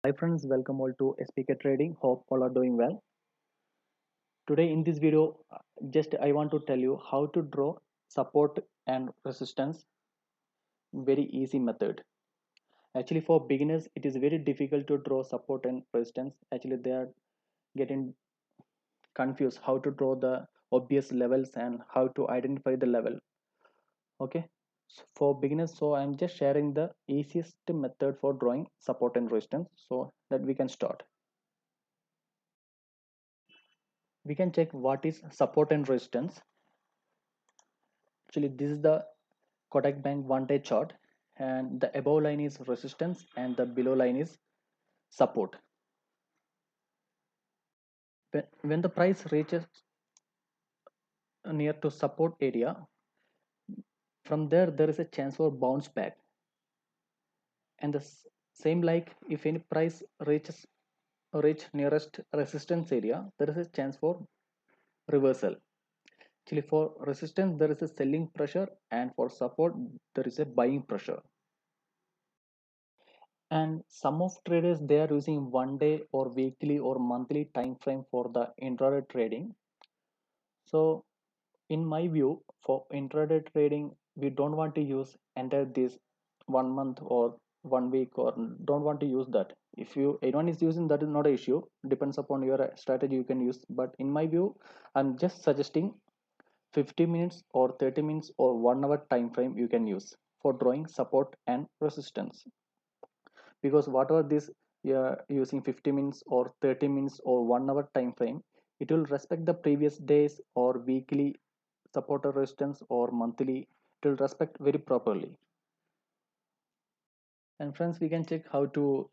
Hi friends, welcome all to SPK Trading. Hope all are doing well. Today in this video, just I want to tell you how to draw support and resistance. Very easy method. Actually, for beginners, it is very difficult to draw support and resistance. Actually, they are getting confused how to draw the obvious levels and how to identify the level. Okay, for beginners, so I'm just sharing the easiest method for drawing support and resistance so that we can start. We can check what is support and resistance. Actually, this is the Kodak Bank one-day chart, and the above line is resistance and the below line is support. When the price reaches near to support area, from there is a chance for bounce back. And the same like if any price reach nearest resistance area, there is a chance for reversal. Actually, for resistance there is a selling pressure, and for support there is a buying pressure. And some of traders they are using one day or weekly or monthly time frame for the intraday trading. So in my view, for intraday trading we don't want to use entire this 1 month or 1 week, or don't want to use that. If you anyone is using, that is not an issue, depends upon your strategy you can use. But in my view, I'm just suggesting 50 minutes or 30 minutes or 1 hour time frame you can use for drawing support and resistance. Because whatever this you are using 50 minutes or 30 minutes or 1 hour time frame, it will respect the previous days or weekly support or resistance or monthly, it will respect very properly. And friends, we can check how to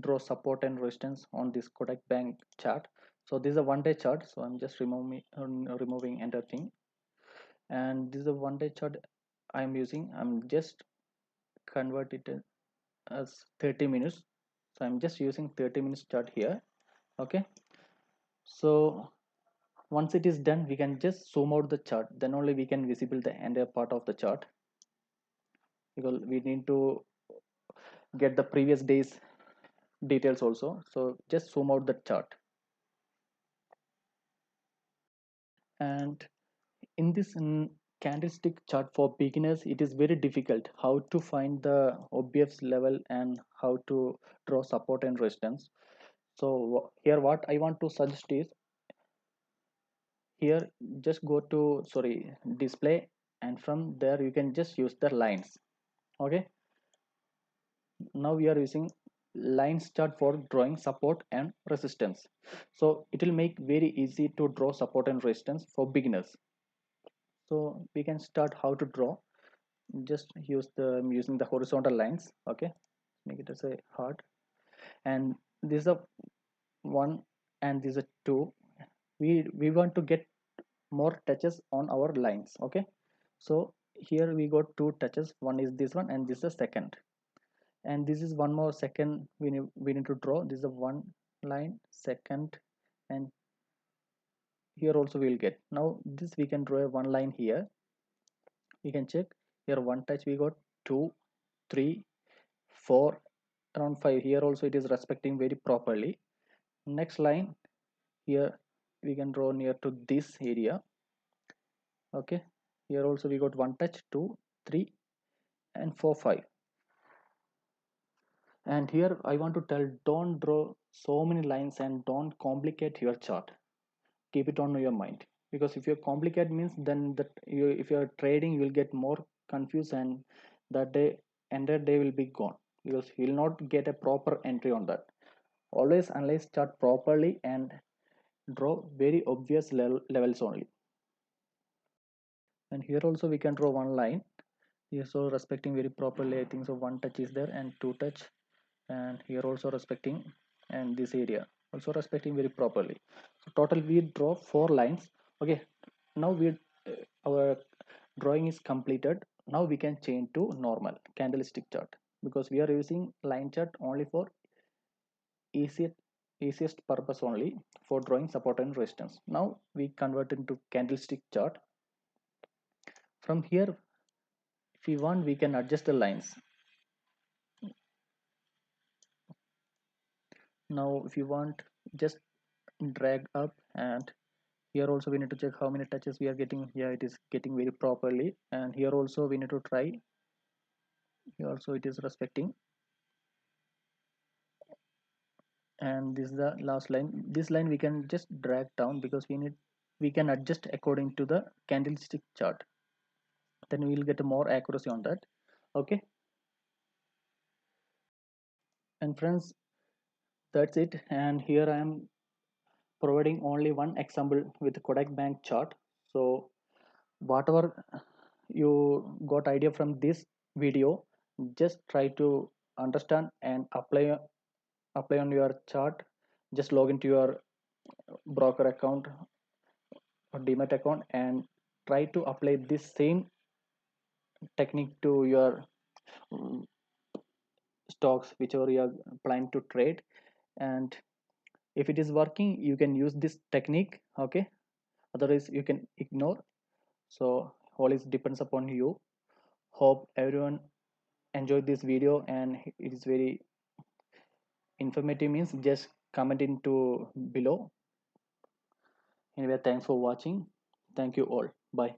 draw support and resistance on this Kodak Bank chart. So this is a one-day chart, so I'm just removing entire thing. And this is a one-day chart I'm using. I'm just convert it as 30 minutes, so I'm just using 30 minutes chart here. Okay, so once it is done, we can just zoom out the chart, then only we can visible the entire part of the chart, because we need to get the previous days details also. So just zoom out the chart. And in this candlestick chart for beginners, it is very difficult how to find the obvious level and how to draw support and resistance. So here what I want to suggest is, here just go to display, and from there you can just use the lines. Okay, now we are using lines chart for drawing support and resistance. So it will make very easy to draw support and resistance for beginners. So we can start how to draw. Just use the I'm using the horizontal lines. Okay, make it as a heart, and this is a one and this is a two. We want to get more touches on our lines. Okay, so here we got two touches, one is this one and this is the second, and this is one more second we need to draw. This is a one line second, and here also we will get. Now this we can draw a one line here. We can check here, one touch we got, two, three, four, around five. Here also it is respecting very properly. Next line, here we can draw near to this area. Okay, here also we got one touch, two, three, and four, five. And here I want to tell, don't draw so many lines and don't complicate your chart. Keep it on your mind, because if you complicate means then that you, if you're trading, you will get more confused, and that day entire day will be gone, because you will not get a proper entry on that. Always analyze chart properly and draw very obvious levels only. And here also we can draw one line here, so respecting very properly. I think so one touch is there and two touch, and here also respecting, and this area also respecting very properly. So total we draw four lines. Okay, now we our drawing is completed. Now we can change to normal candlestick chart, because we are using line chart only for easiest easiest purpose only for drawing support and resistance. Now we convert into candlestick chart. From here, if we want, we can adjust the lines. Now if you want, just drag up, and here also we need to check how many touches we are getting. Yeah, it is getting very properly, and here also we need to try. Here also it is respecting, and this is the last line. This line we can just drag down because we can adjust according to the candlestick chart, then we will get more accuracy on that. Okay, and friends, that's it. And here I am providing only one example with Kodak Bank chart. So whatever you got idea from this video, just try to understand and apply on your chart. Just log into your broker account or demat account and try to apply this same technique to your um, stocks whichever you are planning to trade. And if it is working, you can use this technique. Okay, otherwise you can ignore. So all is depends upon you. Hope everyone enjoyed this video and it is very informative. Means just comment into below. Anyway, thanks for watching. Thank you all. Bye.